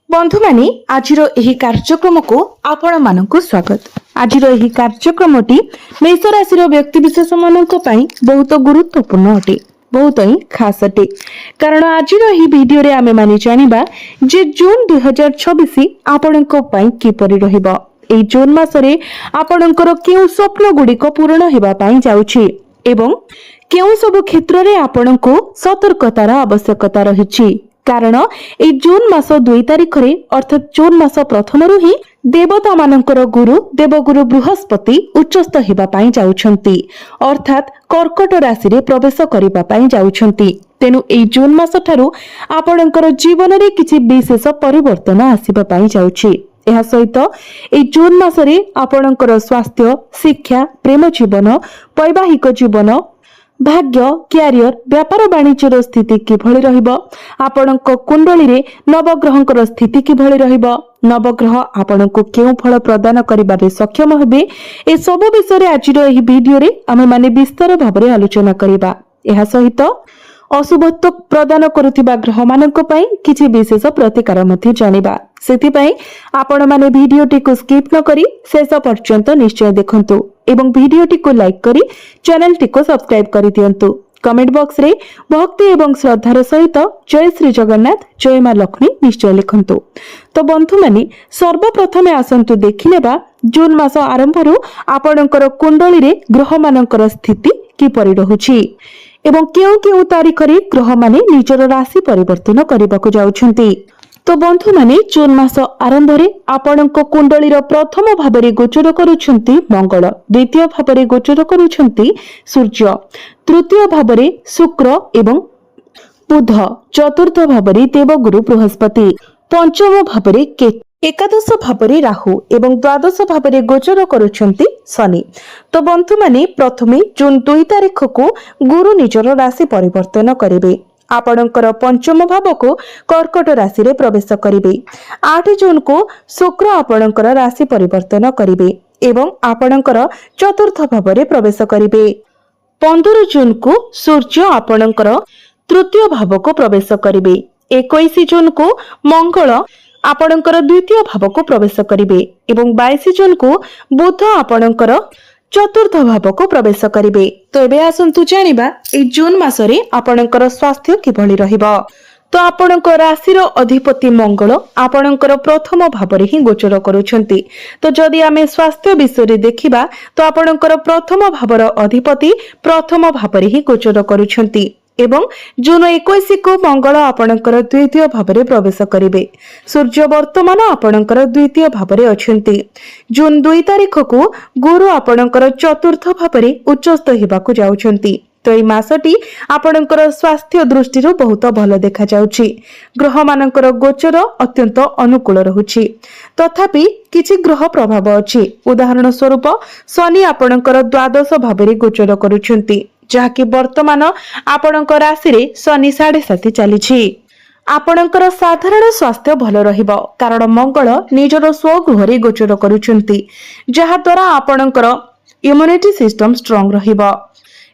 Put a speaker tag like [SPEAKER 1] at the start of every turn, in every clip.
[SPEAKER 1] बंधु माने आजिर एही कार्यक्रम को आपण मानकु स्वागत। आजिर एही कार्यक्रमटी मेष राशि व्यक्ति विशेष मानक पई बहुत गुरुत्वपूर्ण अटे, बहुत ही खास अटे। कारण आजिर एही वीडियो रे आमे माने जानिबा जे जून 2026 आपणक पई किपरि रहिबो। एही जून मासरे आपणकर केउ स्वप्न गुडिक पूर्ण हेबा पई जाउछि एवं केउ सब क्षेत्र रे आपणको सतर्कतार आवश्यकता रहिछि। कारण ए जून मास 2 तारिख रे अर्थात जून मास प्रथम रु ही देवता मानकर गुरु देवगुरु बृहस्पति उच्चस्थ हेबा पई जाउछंती, अर्थात कर्कट राशि रे प्रवेश करिबा पई जाउछंती। तेनु ए जून मास ठारू आपणकर जीवन रे किछि विशेष परिवर्तन आसीबा पई जाउछि। एहा सहित ए जून मासरे आपणकर स्वास्थ्य, शिक्षा, प्रेम जीवन, वैवाहिक जीवन, भाग्य, क्यारियर, व्यापार वाणिज्यर स्थिति किभଳି रहिबो, आपणक कुंडली रे नवग्रहंकर स्थिति किभଳି रहिबो, नवग्रह आपणको केउ फल प्रदान करिबारे सक्षम हेबे, ए सब विषय रे आजिर एही वीडियो रे आमे माने विस्तार भाबरे आलोचना करिबा। एहा सहित अशुभत्व प्रदान करुथिबा ग्रह मानक पई किछि विशेष प्रतिकार मध्ये जानिबा। सेति पई आपण माने वीडियोटी को स्किप न करी शेष पर्यंत निश्चय देखंतु एवं वीडियोटी को लाइक करी चैनलटी को सब्सक्राइब करि दियंतु। कमेंट बॉक्स रे भक्ति एवं श्रद्धार सहित जय श्री जगन्नाथ, जय मां लक्ष्मी निश्चय लिखंतु। तो बंधु माने सर्वप्रथमे आसंतु देखिनेबा जून मास आरंभरु आपणकर कुंडली रे ग्रह मानकर स्थिति किपरि रहुछि एवं केउ केउ तारिख रे ग्रह माने निजर राशि परिवर्तन करबाकू जाउछंती। तो बंधु माने जून मास आरंभ रे आपणक कुंडली रो प्रथम भाबरे गोचर करूछंती मंगल, द्वितीय भाबरे गोचर करूछंती सूर्य, तृतीय भाबरे शुक्र एवं बुध, चतुर्थ भाबरे देवगुरु बृहस्पति, पंचम भाबरे केतु, एकादश भाबरे राहु एवं द्वादश भाबरे गोचर करूछंती शनि। तो बंधु माने प्रथमे जून 2 तारिख को गुरु निजर राशि परिवर्तन करिवे। आपणकर पंचम भाव को कर्कट राशि रे प्रवेश करिवे। 8 जून को शुक्र आपणकर राशि परिवर्तन करिवे एवं आपणकर चतुर्थ भाव रे प्रवेश करिवे। 15 जून को सूर्य आपणकर तृतीय भाव को प्रवेश करिवे। 21 जून को मंगल आपणकर द्वितीय भाव को प्रवेश करिवे एवं 22 जून को बुध आपणकर चतुर्थ भाव को प्रवेश करिवे। तो एबे आसंतु जानिबा ए जून मासरे आपणकर स्वास्थ्य किभଳି रहिबो। तो आपणक राशि रो अधिपति मंगल आपणकर प्रथम भाव रे ही गोचर करूछंती। तो जदि आमे स्वास्थ्य विषय रे देखिबा तो आपणकर प्रथम भाव रो अधिपति प्रथम भाव रे ही गोचर करूछंती एवं जून 21 को मंगल आपणकर द्वितीय भाव रे प्रवेश करिवे। सूर्य वर्तमान आपणकर द्वितीय भाव रे अछंती। जून 2 तारिख को गुरु आपणकर चतुर्थ भाव रे उच्चस्थ हेबाकू जाउछंती। तो এই মাসটি आपणकर स्वास्थ्य दृष्टि बहुत भल देखा जाउछि। ग्रह मानकर गोचर अत्यंत अनुकूल रहुछि, तथापि किछि ग्रह प्रभाव अछि। उदाहरण स्वरूप शनि आपणकर द्वादश भाव रे गोचर करूछंती, जहाँकि वर्तमान आपणक राशि रे शनि 7.5 चलीछि। आपणकर साधारण स्वास्थ्य भल रहिबो कारण मंगल निजर स्वगृह रे गोचर करूछंती, जहा द्वारा आपणकर इम्यूनिटी सिस्टम स्ट्रांग रहिबो।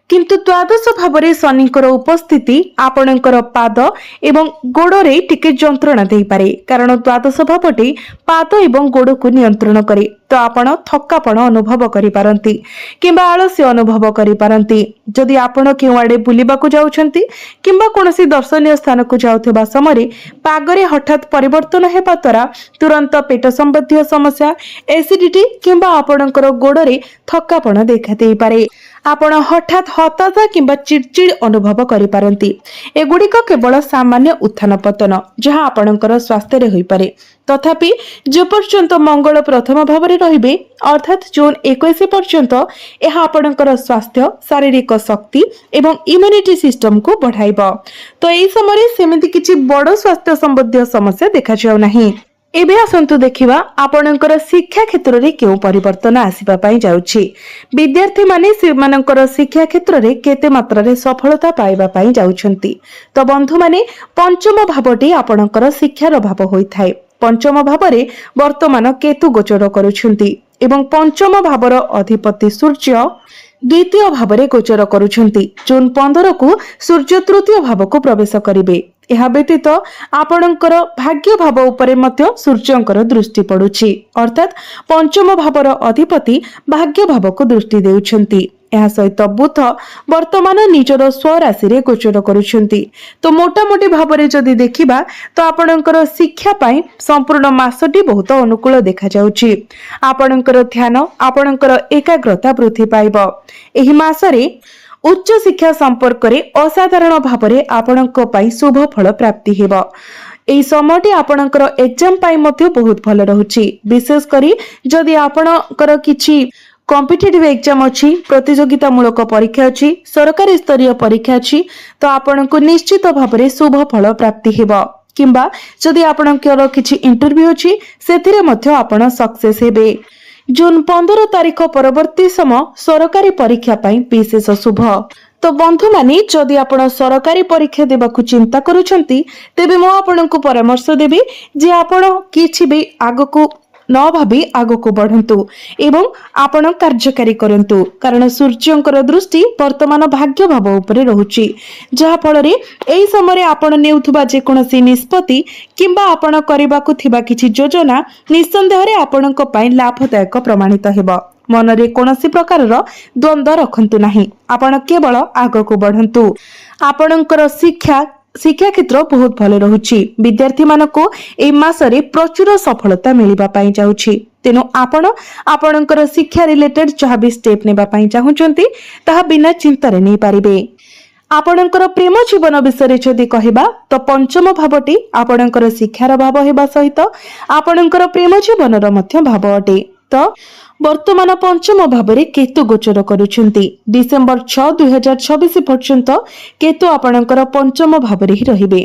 [SPEAKER 1] किंतु द्वादश भाव रे शनिकर उपस्थिति आपणकर पाद एवं गोड़ रे टिके जंत्रणा देई पारे कारण द्वादश भावटी पाद एवं गोड़ को नियंत्रण करे। तो आपण थकापण अनुभव करि पारंती किंबा आलस्य अनुभव करि पारंती। जदि आपण केउ आडे बुलिबाकू जाउछंती किंबा कोनोसी दर्शनीय स्थान को जाउथबा समय पागरे हठात परिवर्तन हेबा द्वारा तुरंत पेट संबंधी समस्या, एसिडिटी किंबा आपणकर गोड़ रे थकापण देखा देई पारे। आपण हठात हताशा किंबा चिड़चिड़ अनुभव करि पारंती। एगुड़िक केवल सामान्य उत्थान पतन जहाँ आपणकर स्वास्थ्य रे होई पारे। तथापि जे पर्यंत मंगल प्रथम भाव रे रहिबे अर्थात जून 21 पर्यंत यह आपणकर स्वास्थ्य, शारीरिक शक्ति एवं इम्यूनिटी सिस्टम को बढ़ाइबो। तो एई समय सेमिति किछि बड़ स्वास्थ्य संबंधी समस्या देखा जाउ नाही। एबे आसंतु देखिबा आपणकर शिक्षा क्षेत्र रे केउ परिवर्तन आसीबा पई जाउछि। विद्यार्थी माने सेमानकर शिक्षा क्षेत्र रे केते मात्रा रे सफलता पाइबा पई जाउछंती। तो बंधु माने पंचम भावटी आपणकर शिक्षार भाव होइथाय। पंचम भाव रे वर्तमान केतु गोचर करूछंती एवं पंचम भावर अधिपति सूर्य द्वितीय भाव रे गोचर करूछंती। जून 15 को सूर्य तृतीय भाव को प्रवेश करिवे ଏହା ବ୍ୟତୀତ ଆପଣଙ୍କର ଭାଗ୍ୟ ଭାବ ଉପରେ ମଧ୍ୟ ସୂର୍ଯ୍ୟଙ୍କର ଦୃଷ୍ଟି ପଡୁଛି, ଅର୍ଥାତ୍ ପଞ୍ଚମ ଭାବର ଅଧିପତି ଭାଗ୍ୟ ଭାବକୁ ଦୃଷ୍ଟି ଦେଉଛନ୍ତି। ଏହା ସହିତ ବୁଧ ବର୍ତ୍ତମାନ ନିଜର ସ୍ୱରାଶିରେ ଗୋଚର କରୁଛନ୍ତି। ତ ମୋଟାମୋଟି ଭାବରେ ଯଦି ଦେଖିବା ତ ଆପଣଙ୍କର ଶିକ୍ଷା ପାଇଁ ସମ୍ପୂର୍ଣ୍ଣ ମାସଟି ବହୁତ ଅନୁକୂଳ ଦେଖାଯାଉଛି। ଆପଣଙ୍କର ଧ୍ୟାନ, ଆପଣଙ୍କର ଏକାଗ୍ରତା ବୃଦ୍ଧି ପାଇବ। ଏହି ମାସରେ ଉଚ୍ଚ ଶିକ୍ଷା ସମ୍ପର୍କରେ ଅସାଧାରଣ ଭାବରେ ଆପଣଙ୍କ ପାଇଁ ଶୁଭ ଫଳ ପ୍ରାପ୍ତି ହେବ। ଏହି ସମୟଟି ଆପଣଙ୍କର ଏକ୍ଜାମ ପାଇଁ ମଧ୍ୟ ବହୁତ ଭଲ ରହୁଛି। ବିଶେଷ କରି ଯଦି ଆପଣଙ୍କର କିଛି କମ୍ପିଟିଟିଭ ଏକ୍ଜାମ ଅଛି, ପ୍ରତିଯୋଗିତାମୂଳକ ପରୀକ୍ଷା ଅଛି, ସରକାରୀ ସ୍ତରୀୟ ପରୀକ୍ଷା ଅଛି, ତ ଆପଣଙ୍କୁ ନିଶ୍ଚିତ ଭାବରେ ଶୁଭ ଫଳ ପ୍ରାପ୍ତି ହେବ। କିମ୍ବା ଯଦି ଆପଣଙ୍କର କିଛି ଇଣ୍ଟରଭ୍ୟୁ ଅଛି, ସେଥିରେ ମଧ୍ୟ ଆପଣ ସକ୍ସେସ୍ ହେବେ। ଜୁନ୍ 15 ତାରିଖ ପରବର୍ତ୍ତୀ ସମୟ ସରକାରୀ ପରୀକ୍ଷା ପାଇଁ ବିଶେଷ ଶୁଭ। ତ ବନ୍ଧୁମାନେ, ଯଦି ଆପଣ ସରକାରୀ ପରୀକ୍ଷା ଦେବାକୁ ଚିନ୍ତା କରୁଛନ୍ତି, ତେବେ ମୁଁ ଆପଣଙ୍କୁ ପରାମର୍ଶ ଦେବି ଯେ ଆପଣ କିଛି ବି ଆଗକୁ ନ ଭାବି ଆଗକୁ ବଢନ୍ତୁ ଏବଂ ଆପଣ କାର୍ଯ୍ୟକାରୀ କରନ୍ତୁ। କାରଣ ସୂର୍ଯ୍ୟଙ୍କର ଦୃଷ୍ଟି ବର୍ତ୍ତମାନ ଭାଗ୍ୟ ଭାବ ଉପରେ ରହୁଛି, ଯାହା ଫଳରେ ଏହି ସମୟରେ ଆପଣ ନେଉଥିବା ଯେକୌଣସି ନିଷ୍ପତ୍ତି କିମ୍ବା ଆପଣ କରିବାକୁ ଥିବା କିଛି ଯୋଜନା ନିଃସନ୍ଦେହରେ ଆପଣଙ୍କ ପାଇଁ ଲାଭଦାୟକ ପ୍ରମାଣିତ ହେବ। ମନରେ କୌଣସି ପ୍ରକାରର ଦ୍ୱନ୍ଦ୍ୱ ରଖନ୍ତୁ ନାହିଁ, ଆପଣ କେବଳ ଆଗକୁ ବଢନ୍ତୁ। ଆପଣଙ୍କର ଶିକ୍ଷା କ୍ଷେତ୍ର ବହୁତ ଭଲ ରହୁଛି। ବିଦ୍ୟାର୍ଥୀମାନଙ୍କୁ ଏହି ମାସରେ ପ୍ରଚୁର ସଫଳତା ମିଳିବା ପାଇଁ ଯାଉଛି। ତେଣୁ ଆପଣ ଆପଣଙ୍କର ଶିକ୍ଷା ରିଲେଟେଡ୍ ଯାହା ବି ଷ୍ଟେପ୍ ନେବା ପାଇଁ ଚାହୁଁଛନ୍ତି, ତାହା ବିନା ଚିନ୍ତାରେ ନେଇପାରିବେ। ଆପଣଙ୍କର ପ୍ରେମ ଜୀବନ ବିଷୟରେ ଯଦି କହିବା ତ ପଞ୍ଚମ ଭାବଟି ଆପଣଙ୍କର ଶିକ୍ଷାର ଭାବ ହେବା ସହିତ ଆପଣଙ୍କର ପ୍ରେମ ଜୀବନର ମଧ୍ୟ ଭାବ ଅଟେ। ତ ବର୍ତ୍ତମାନ ପଞ୍ଚମ ଭାବରେ କେତୁ ଗୋଚର କରୁଛନ୍ତି। ଡିସେମ୍ବର 6, 2024 ପର୍ଯ୍ୟନ୍ତ କେତୁ ଆପଣଙ୍କର ପଞ୍ଚମ ଭାବରେ ହିଁ ରହିବେ।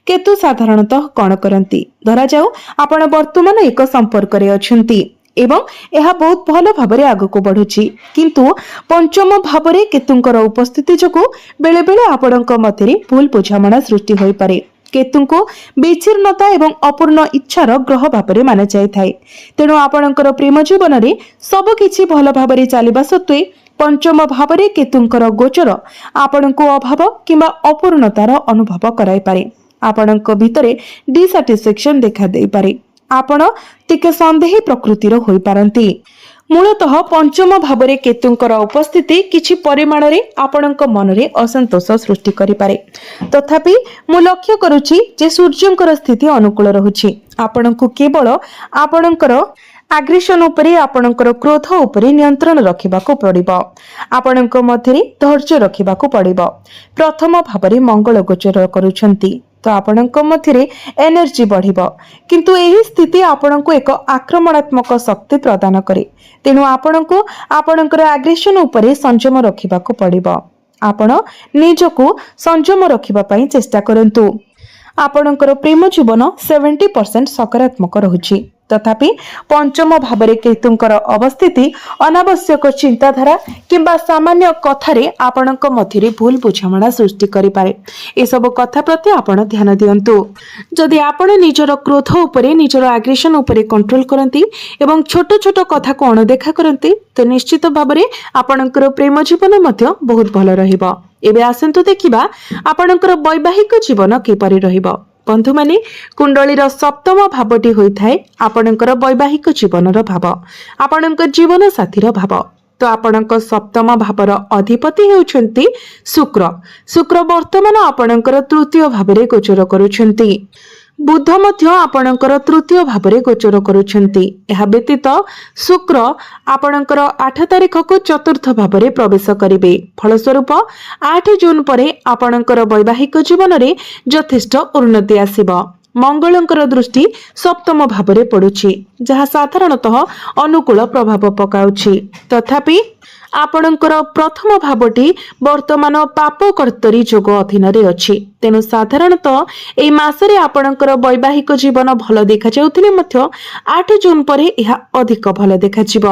[SPEAKER 1] କେତୁ ସାଧାରଣତଃ କଣ କରନ୍ତି? ଧରାଯାଉ ଆପଣ ବର୍ତ୍ତମାନ ଏକ ସମ୍ପର୍କରେ ଅଛନ୍ତି ଏବଂ ଏହା ବହୁତ ଭଲ ଭାବରେ ଆଗକୁ ବଢୁଛି, କିନ୍ତୁ ପଞ୍ଚମ ଭାବରେ କେତୁଙ୍କର ଉପସ୍ଥିତି ଯୋଗୁଁ ବେଳେ ବେଳେ ଆପଣଙ୍କ ମଧ୍ୟରେ ଭୁଲ ବୁଝାମଣା ସୃଷ୍ଟି ହୋଇପାରେ। କେତୁଙ୍କୁ ବିଚ୍ଛିନ୍ନତା ଏବଂ ଅପୂର୍ଣ୍ଣ ଇଚ୍ଛାର ଗ୍ରହ ଭାବରେ ମାନାଯାଇଥାଏ। ତେଣୁ ଆପଣଙ୍କର ପ୍ରେମ ଜୀବନରେ ସବୁକିଛି ଭଲ ଭାବରେ ଚାଲିବା ସତ୍ତ୍ୱେ ପଞ୍ଚମ ଭାବରେ କେତୁଙ୍କର ଗୋଚର ଆପଣଙ୍କୁ ଅଭାବ କିମ୍ବା ଅପୂର୍ଣ୍ଣତାର ଅନୁଭବ କରାଇପାରେ। ଆପଣଙ୍କ ଭିତରେ ଡିସାଟିସ୍ଫ୍ୟାକ୍ସନ ଦେଖାଦେଇପାରେ। ଆପଣ ଟିକେ ସନ୍ଦେହୀ ପ୍ରକୃତିର ହୋଇପାରନ୍ତି। ମୂଳତଃ ପଞ୍ଚମ ଭାବରେ କେତୁଙ୍କର ଉପସ୍ଥିତି କିଛି ପରିମାଣରେ ଆପଣଙ୍କ ମନରେ ଅସନ୍ତୋଷ ସୃଷ୍ଟି କରିପାରେ। ତଥାପି ମୁଁ ଲକ୍ଷ୍ୟ କରୁଛି ଯେ ସୂର୍ଯ୍ୟଙ୍କର ସ୍ଥିତି ଅନୁକୂଳ ରହୁଛି। ଆପଣଙ୍କୁ କେବଳ ଆପଣଙ୍କର ଆଗ୍ରେସନ ଉପରେ, ଆପଣଙ୍କର କ୍ରୋଧ ଉପରେ ନିୟନ୍ତ୍ରଣ ରଖିବାକୁ ପଡିବ। ଆପଣଙ୍କ ମଧ୍ୟରେ ଧୈର୍ଯ୍ୟ ରଖିବାକୁ ପଡିବ। ପ୍ରଥମ ଭାବରେ ମଙ୍ଗଳ ଗୋଚର କରୁଛନ୍ତି, ତ ଆପଣଙ୍କ ମଧ୍ୟରେ ଏନର୍ଜି ବଢିବ, କିନ୍ତୁ ଏହି ସ୍ଥିତି ଆପଣଙ୍କୁ ଏକ ଆକ୍ରମଣାତ୍ମକ ଶକ୍ତି ପ୍ରଦାନ କରେ। ତେଣୁ ଆପଣଙ୍କୁ ଆପଣଙ୍କର ଆଗ୍ରେସନ ଉପରେ ସଂଯମ ରଖିବାକୁ ପଡିବ। ଆପଣ ନିଜକୁ ସଂଯମ ରଖିବା ପାଇଁ ଚେଷ୍ଟା କରନ୍ତୁ। ଆପଣଙ୍କର ପ୍ରେମ ଜୀବନ 70% ସକାରାତ୍ମକ ରହୁଛି। ତଥାପି ପଞ୍ଚମ ଭାବରେ କେତୁଙ୍କର ଅବସ୍ଥିତି ଅନାବଶ୍ୟକ ଚିନ୍ତାଧାରା କିମ୍ବା ସାମାନ୍ୟ କଥାରେ ଆପଣଙ୍କ ମଧ୍ୟରେ ଭୁଲ ବୁଝାମଣା ସୃଷ୍ଟି କରିପାରେ। ଏସବୁ କଥା ପ୍ରତି ଆପଣ ଧ୍ୟାନ ଦିଅନ୍ତୁ। ଯଦି ଆପଣ ନିଜର କ୍ରୋଧ ଉପରେ, ନିଜର ଆଗ୍ରେସନ ଉପରେ କଣ୍ଟ୍ରୋଲ କରନ୍ତି ଏବଂ ଛୋଟ ଛୋଟ କଥାକୁ ଅଣଦେଖା କରନ୍ତି, ତ ନିଶ୍ଚିତ ଭାବରେ ଆପଣଙ୍କର ପ୍ରେମ ଜୀବନ ମଧ୍ୟ ବହୁତ ଭଲ ରହିବ। ଏବେ ଆସନ୍ତୁ ଦେଖିବା ଆପଣଙ୍କର ବୈବାହିକ ଜୀବନ କିପରି ରହିବ। ବନ୍ଧୁମାନେ, କୁଣ୍ଡଳୀର ସପ୍ତମ ଭାବଟି ହୋଇଥାଏ ଆପଣଙ୍କର ବୈବାହିକ ଜୀବନର ଭାବ, ଆପଣଙ୍କ ଜୀବନ ସାଥୀର ଭାବ। ତ ଆପଣଙ୍କ ସପ୍ତମ ଭାବର ଅଧିପତି ହେଉଛନ୍ତି ଶୁକ୍ର। ଶୁକ୍ର ବର୍ତ୍ତମାନ ଆପଣଙ୍କର ତୃତୀୟ ଭାବରେ ଗୋଚର କରୁଛନ୍ତି। ବୁଧ ମଧ୍ୟ ଆପଣଙ୍କର ତୃତୀୟ ଭାବରେ ଗୋଚର କରୁଛନ୍ତି। ଏହା ବ୍ୟତୀତ ଶୁକ୍ର ଆପଣଙ୍କର 8 ତାରିଖକୁ ଚତୁର୍ଥ ଭାବରେ ପ୍ରବେଶ କରିବେ। ଫଳସ୍ୱରୂପ 8 ଜୁନ୍ ପରେ ଆପଣଙ୍କର ବୈବାହିକ ଜୀବନରେ ଯଥେଷ୍ଟ ଉନ୍ନତି ଆସିବ। ମଙ୍ଗଳଙ୍କର ଦୃଷ୍ଟି ସପ୍ତମ ଭାବରେ ପଡୁଛି, ଯାହା ସାଧାରଣତଃ ଅନୁକୂଳ ପ୍ରଭାବ ପକାଉଛି। ତଥାପି ଆପଣଙ୍କର ପ୍ରଥମ ଭାବଟି ବର୍ତ୍ତମାନ ପାପ କର୍ତ୍ତରୀ ଯୋଗ ଅଧୀନରେ ଅଛି। ତେଣୁ ସାଧାରଣତଃ ଏହି ମାସରେ ଆପଣଙ୍କର ବୈବାହିକ ଜୀବନ ଭଲ ଦେଖାଯାଉଥିଲେ ମଧ୍ୟ 8 ଜୁନ୍ ପରେ ଏହା ଅଧିକ ଭଲ ଦେଖାଯିବ।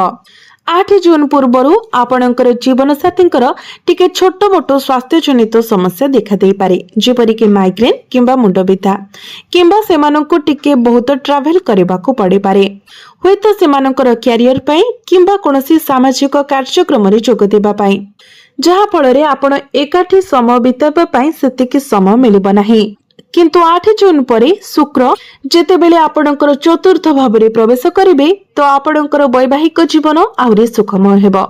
[SPEAKER 1] 8 ଜୁନ୍ ପୂର୍ବରୁ ଆପଣଙ୍କର ଜୀବନସାଥୀଙ୍କର ଟିକେ ଛୋଟ ମୋଟ ସ୍ୱାସ୍ଥ୍ୟଜନିତ ସମସ୍ୟା ଦେଖାଦେଇପାରେ, ଯେପରିକି ମାଇଗ୍ରେନ୍ କିମ୍ବା ମୁଣ୍ଡବିନ୍ଧା, କିମ୍ବା ସେମାନଙ୍କୁ ଟିକେ ବହୁତ ଟ୍ରାଭେଲ କରିବାକୁ ପଡ଼ିପାରେ। ହୁଏତ ସେମାନଙ୍କର କ୍ୟାରିୟର ପାଇଁ କିମ୍ବା କୌଣସି ସାମାଜିକ କାର୍ଯ୍ୟକ୍ରମରେ ଯୋଗ ଦେବା ପାଇଁ, ଯାହା ଫଳରେ ଆପଣ ଏକାଠି ସମୟ ବିତାଇବା ପାଇଁ ସେତିକି ସମୟ ମିଳିବ ନାହିଁ। किंतु 8 जून परे शुक्र जेतेबेले आपणकर चतुर्थ भावरे प्रवेश करिवे तो आपणकर वैवाहिक जीवन आहुरी सुखमय हेबो।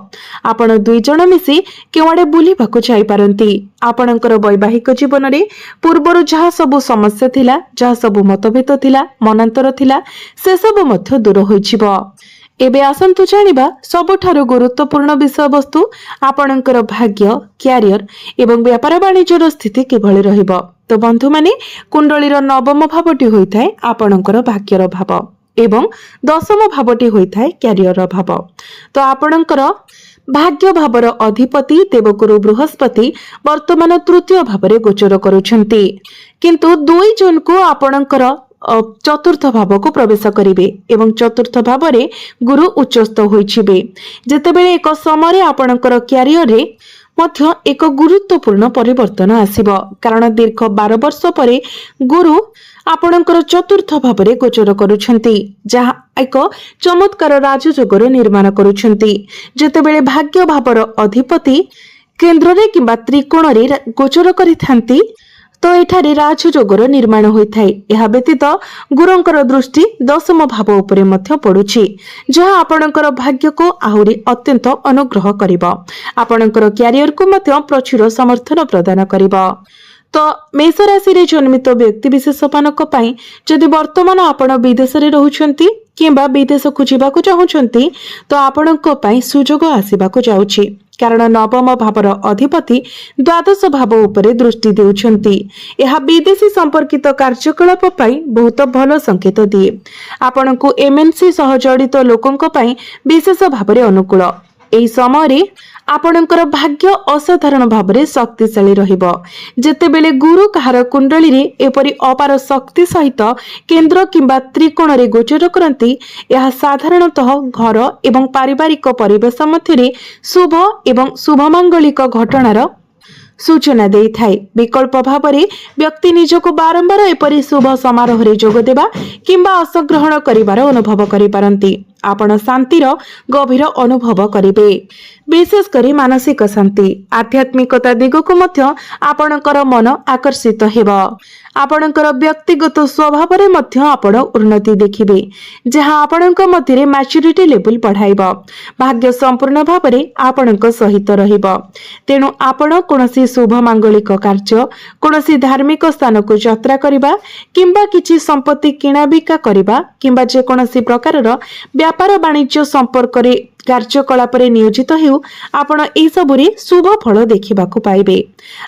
[SPEAKER 1] आपण दुई जण मिसी केवाडे बुलिबाकू जाई पारंती। आपणकर वैवाहिक जीवन रे पूर्वरु जहा सब समस्या थिला, जहा सब मतभेद थिला, मनांतर थिला, से सब मध्य दूर होइछिबो। एबे आसंतु जानिबा सबठारु गुरुत्वपूर्ण विषय वस्तु आपणकर भाग्य, क्यारियर एवं व्यापार वाणिज्यर स्थिति किभଳି रहिबो। तो बंधु माने कुंडलीर नवम भावटी होइथाय आपणकर भाग्यर भाव एवं दशम भावटी होइथाय क्यारियर भाव। तो आपणकर भाग्य भावर अधिपति देवगुरु बृहस्पति वर्तमान तृतीय भावरे गोचर करुछंती, किंतु 2 जून को आपणकर चतुर्थ भाव को प्रवेश करिवे एवं चतुर्थ भावरे गुरु उच्चस्थ होइछिबे। जेतेबेले एक समय आपणकर क्यारियर रे मध्य एक गुरुत्वपूर्ण परिवर्तन आसिबो, कारण दीर्घ 12 वर्ष परे गुरु आपणकर चतुर्थ भावरे गोचर करुछंती, जहा एक चमत्कार राजयोगर निर्माण करुछंती। जेतेबेले भाग्य भावर अधिपति केंद्र रे किंबा त्रिकोण रे गोचर करिथांती तो एठारे राजयोगर निर्माण होइथाय। एहा व्यतीत गुरुंकर दृष्टि दशम भाव उपरे मध्य पडुछि, जहा आपणकर भाग्य को आहुरी अत्यंत अनुग्रह करिबो, आपणकर क्यारियर को मध्य प्रचुर समर्थन प्रदान करिबो। तो मेष राशि रे जन्मित व्यक्ति विशेष मानक पई जदि वर्तमान आपण विदेश रे रहुछंती किंबा विदेश को जीवाकू चाहुछंती तो आपणक पई सुजोग आसीबाकू जाउछि, कारण नवम भावर अधिपति द्वादश भाव उपरे दृष्टि देउछंती। यह विदेशी संपर्कित कार्यकलाप पई बहुत भलो संकेत दिए। आपणकू एमएनसी सह जड़ित लोकंक पई विशेष भावरे अनुकूल। एही समय आपणकर भाग्य असाधारण भावरे शक्तिशाली रहिबो। जेतेबेले गुरु कहार कुंडली रे एपरि अपार शक्ति सहित केंद्र किंबा त्रिकोण रे गोचर करंती, यह साधारणतः घर एवं पारिवारिक परिवेश मध्यरे शुभ एवं शुभमांगलिक घटनार सूचना देई थाए। विकल्प भावरे व्यक्ति निजको बारंबार एपरि शुभ समारोह रे जोग देबा किंबा अंशग्रहण करिवार अनुभव करि पारंती। आपण शांतिर गभीर अनुभव करिवे, विशेष करी मानसिक शांति आध्यात्मिकता दिगको मध्य आपणकर मन आकर्षित हेबो। आपणकर व्यक्तिगत स्वभाव रे मध्य आपण उन्नति देखिबे, जहा आपणक मध्यरे मैच्योरिटी लेवल बढ़ाइबो। भाग्य संपूर्ण भावरे आपणक सहित रहिबो। तेनु आपण कोनोसी शुभ मांगलिक कार्य, कोनोसी धार्मिक स्थान को यात्रा करिबा किंबा किछि संपत्ति किणा बिका करिबा किंबा जे कोनोसी प्रकारर व्यापार वाणिज्य संपर्क रे कार्यकलाप रे नियोजित हेउ आपण ए सबुरी शुभ फल देखिबाकू पाइबे।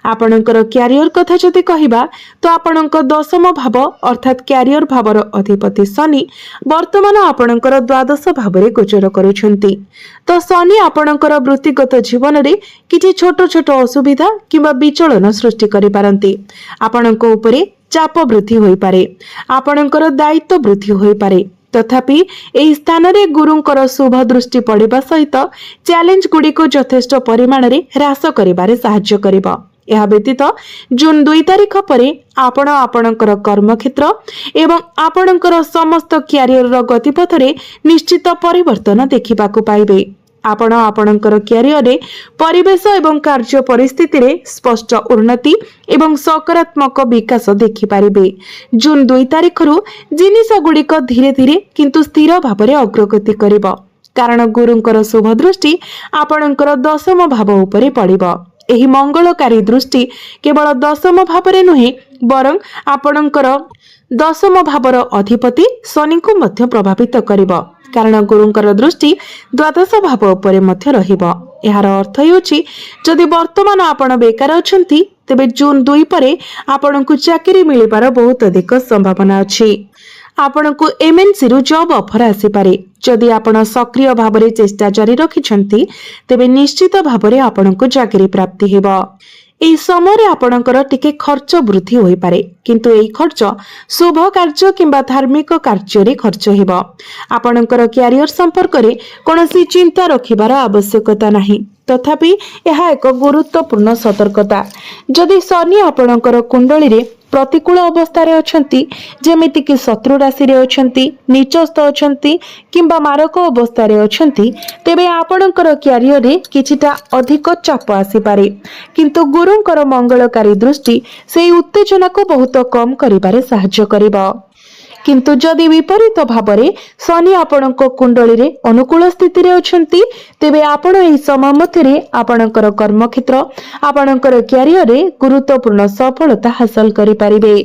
[SPEAKER 1] आपणकर क्यारियर कथा जदि कहिबा तो आपणक दशम भाव अर्थात क्यारियर भावर अधिपति शनि वर्तमान आपणकर द्वादश भावरे गोचर करुछंती। तो शनि आपणकर वृत्तिगत जीवन रे किछि छोट छोट असुविधा किंबा विचलन सृष्टि करि पारंती। आपणक उपरे चाप वृद्धि होई पारे, आपणकर दायित्व वृद्धि होई पारे, तथापि एही स्थान रे गुरुंकर शुभ दृष्टि पड़िबा सहित चैलेंज गुडी को यथेष्ट परिमाण रे ह्रास करिबारे सहाय्य करिबा। यह व्यतीत जून 2 तारिख परे आपण आपणकर कर्मक्षेत्र एवं आपणकर समस्त क्यारियर गतिपथ रे निश्चित परिवर्तन देखिबाकू पाइबे। आपण आपणकर क्यारियर रे परिवेश एवं कार्य परिस्थिति रे स्पष्ट उन्नति एवं सकारात्मक विकास देखि पारिबे। जून 2 तारिख रु जिनिस गुड़िक धीरे धीरे किंतु स्थिर भावरे अग्रगति करिबो, कारण गुरुंकर शुभ दृष्टि आपणकर दशम भाव उपरे पड़िबो। एही मंगलकारी दृष्टि केवल दशम भावरे नुहे बरं आपणकर दशम भावर अधिपति शनि को मध्य प्रभावित करिबो, कारण गुरुंकर दृष्टि द्वादश भाव उपरे मध्य रहिबो। यार अर्थ हेउछि जदि वर्तमान आपण बेकार अछंती तेबे जून 2 परे आपणकु चाकरी मिलिबार बहुत अधिक संभावना अछि। आपणकु एमएनसी रु जॉब ऑफर आसी पारे। जदि आपण सक्रिय भावरे चेष्टा जारी रखिछंती तेबे निश्चित भावरे आपणकु चाकरी प्राप्ति हेबो। एही समय आपणकर टिके खर्च वृद्धि होई पारे, किंतु एही खर्च शुभ कार्य किंबा धार्मिक कार्य रे खर्च हेबो। आपणकर क्यारियर संपर्क रे कोनोसी चिंता रखिबार आवश्यकता नाही, तथापि यह एक गुरुत्वपूर्ण सतर्कता। जदि शनि आपणकर कुंडली रे प्रतिकूल अवस्था अछंती जेमिति कि शत्रु राशि रे अछंती नीचस्थ अछंती किंबा मारक अवस्था रे अछंती तेबे आपणकर क्यारियर रे किछिटा अधिक चाप आसी पारे किंतु गुरुंकर मंगलकारी दृष्टि सेई उत्तेजना को बहुत कम करिबारे सहाय्य करिबा। किंतु जदि विपरीत भावरे शनि आपणक कुंडली रे अनुकूल स्थिति रे अछंती तेबे आपण एही समय मध्यरे आपणकर कर्मक्षेत्र आपणकर क्यारियर रे गुरुत्वपूर्ण सफलता हासिल करि पारिबे।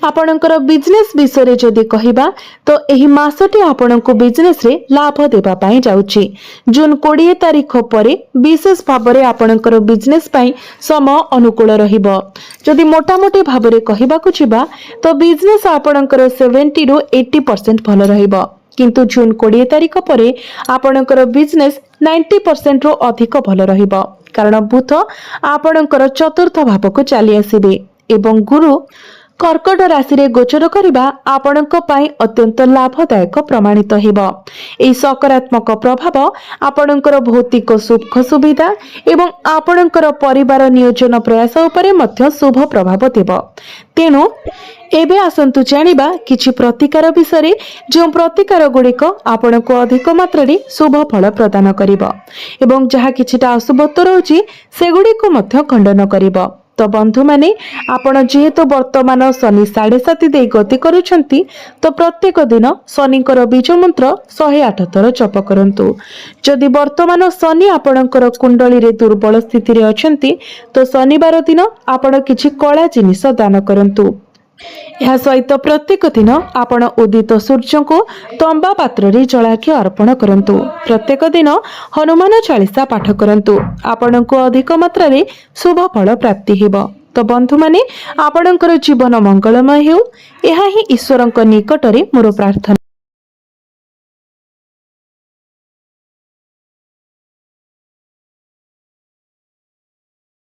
[SPEAKER 1] आपणकर बिजनेस विषय जदि कहिबा तो एही मासटी आपणको बिजनेस रे लाभ देबा पई जाउची। जून 20 तारिख परे विशेष भावरे आपणकर बिजनेस पई समय अनुकूल रहिबो। जदि मोटामोटी भावरे कहिबा को छिबा तो बिजनेस आपणकर 70 रु 80% भल रहिबो किंतु जून 20 तारिख परे आपणकर बिजनेस 90% रु अधिक भल रहिबो कारण बुध आपणकर चतुर्थ भावको चली आसीबे एवं गुरु कर्कट राशि रे गोचर करिबा आपणक पई अत्यंत लाभदायक प्रमाणित हेबो। एई सकारात्मक प्रभाव आपणकर भौतिक सुख सुविधा एवं आपणकर परिवार नियोजन प्रयास उपरे मध्य शुभ प्रभाव देबो। तेणु एबे आसंतु जानिबा किछि प्रतिकार विषय जो प्रतिकार गुड़िक आपणको अधिक मात्रा रे शुभ फल प्रदान करिबो एवं जहा किछिटा अशुभत्व रहउची सेगुड़िक मध्य खंडन करिबो। तो बंधु माने आपण जेहेतु वर्तमान शनि 7.5 दे गति करूछंती तो प्रत्येक दिन शनिकर बीज मंत्र 108 थर जप करंतु। जदि वर्तमान शनि आपणकर कुंडली रे दुर्बल स्थिति रे अछंती तो शनिवार दिन आपण किछि कला जिनिस दान करंतु। यह सहित प्रत्येक दिन आपण उदित सूर्य को तंबा पात्र रे जलाखि अर्पण करंतु। प्रत्येक दिन हनुमान चालीसा पाठ करंतु आपण को अधिक मात्रा रे शुभ फल प्राप्ति हेबो। तो बंधु माने आपणकर जीवन मंगलमय हेउ एहा ही ईश्वरक निकटरे मोर प्रार्थना।